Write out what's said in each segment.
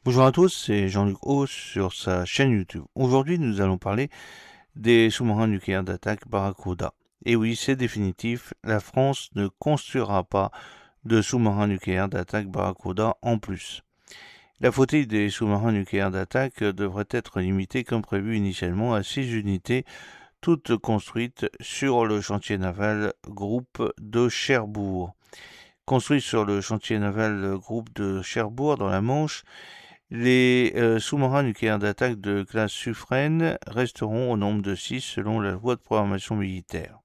Bonjour à tous, c'est Jean-Luc Haut sur sa chaîne YouTube. Aujourd'hui, nous allons parler des sous-marins nucléaires d'attaque Barracuda. Et oui, c'est définitif, la France ne construira pas de sous-marins nucléaires d'attaque Barracuda en plus. La flottille des sous-marins nucléaires d'attaque devrait être limitée comme prévu initialement à 6 unités, toutes construites sur le chantier naval groupe de Cherbourg. Construites sur le chantier naval groupe de Cherbourg dans la Manche, les sous-marins nucléaires d'attaque de classe Suffren resteront au nombre de 6 selon la loi de programmation militaire.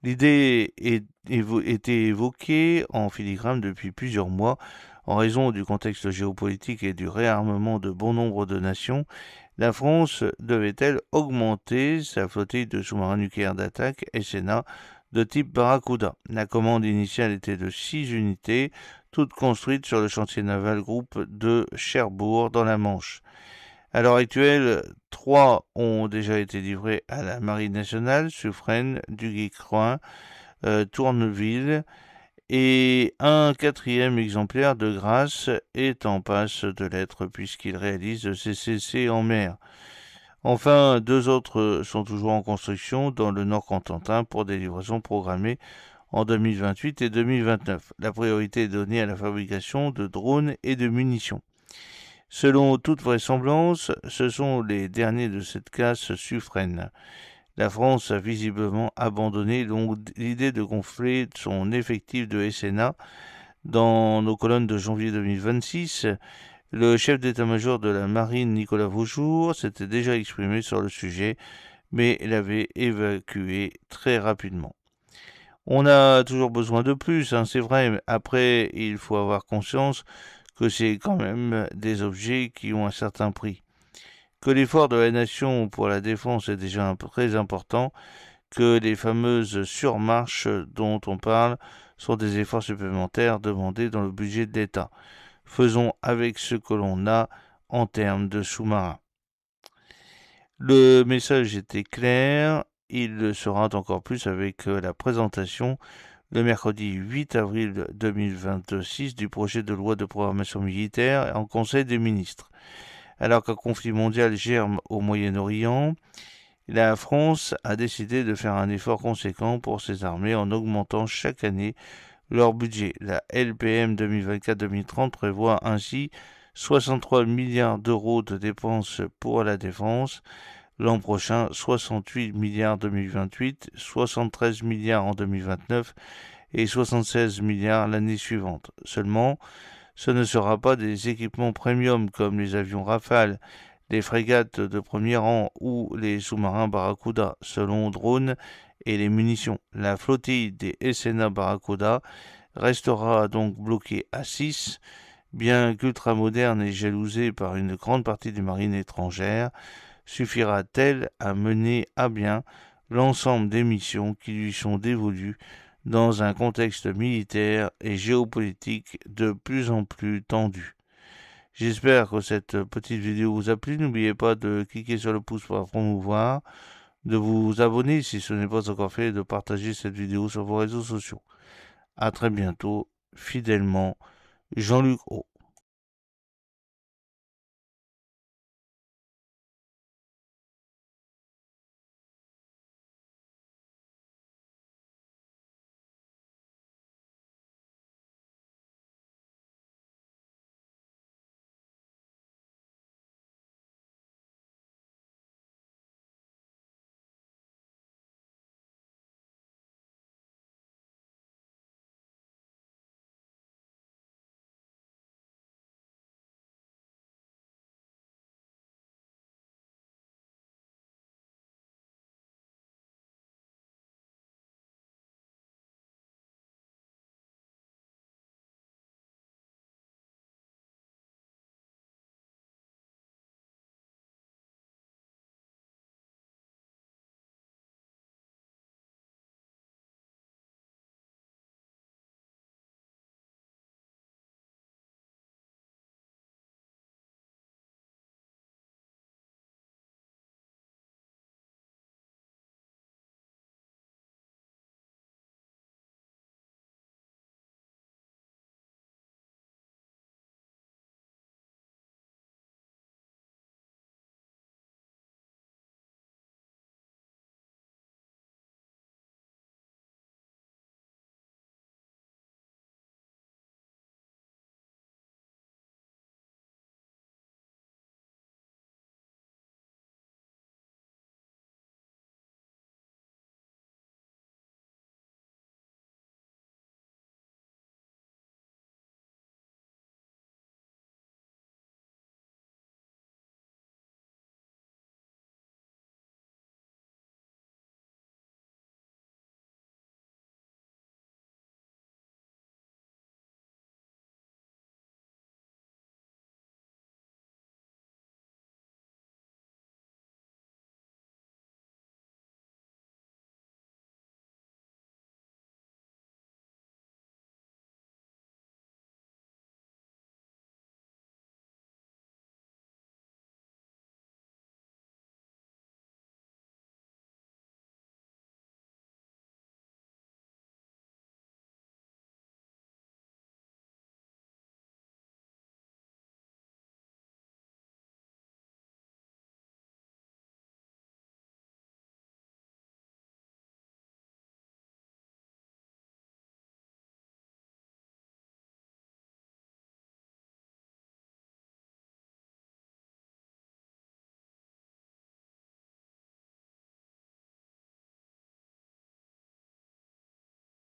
L'idée était évoquée en filigrane depuis plusieurs mois en raison du contexte géopolitique et du réarmement de bon nombre de nations. La France devait-elle augmenter sa flottille de sous-marins nucléaires d'attaque SNA de type Barracuda? La commande initiale était de 6 unités, toutes construites sur le chantier naval groupe de Cherbourg dans la Manche. À l'heure actuelle, 3 ont déjà été livrés à la Marine nationale, Suffren, Duguay-Croix, Tourneville, et un quatrième exemplaire de Grasse est en passe de l'être puisqu'il réalise le CCC en mer. Enfin, 2 autres sont toujours en construction dans le Nord-Cotentin pour des livraisons programmées en 2028 et 2029. La priorité est donnée à la fabrication de drones et de munitions. Selon toute vraisemblance, ce sont les derniers de cette classe Suffren. La France a visiblement abandonné l'idée de gonfler son effectif de SNA. Dans nos colonnes de janvier 2026, le chef d'état-major de la marine, Nicolas Vaujour, s'était déjà exprimé sur le sujet, mais l'avait évacué très rapidement. On a toujours besoin de plus, hein, c'est vrai, mais après, il faut avoir conscience que c'est quand même des objets qui ont un certain prix. Que l'effort de la nation pour la défense est déjà très important, que les fameuses surmarches dont on parle sont des efforts supplémentaires demandés dans le budget de l'État. Faisons avec ce que l'on a en termes de sous-marins. Le message était clair, il le sera encore plus avec la présentation le mercredi 8 avril 2026 du projet de loi de programmation militaire en Conseil des ministres. Alors qu'un conflit mondial germe au Moyen-Orient, la France a décidé de faire un effort conséquent pour ses armées en augmentant chaque année leur budget. La LPM 2024-2030 prévoit ainsi 63 milliards d'euros de dépenses pour la défense. L'an prochain, 68 milliards en 2028, 73 milliards en 2029 et 76 milliards l'année suivante. Seulement, ce ne sera pas des équipements premium comme les avions Rafale, les frégates de premier rang ou les sous-marins Barracuda, selon drone et les munitions. La flottille des SNA Barracuda restera donc bloquée à 6, bien qu'ultramoderne et jalousée par une grande partie des marines étrangères. Suffira-t-elle à mener à bien l'ensemble des missions qui lui sont dévolues dans un contexte militaire et géopolitique de plus en plus tendu? J'espère que cette petite vidéo vous a plu. N'oubliez pas de cliquer sur le pouce pour la promouvoir, de vous abonner si ce n'est pas encore fait et de partager cette vidéo sur vos réseaux sociaux. À très bientôt, fidèlement, Jean-Luc O.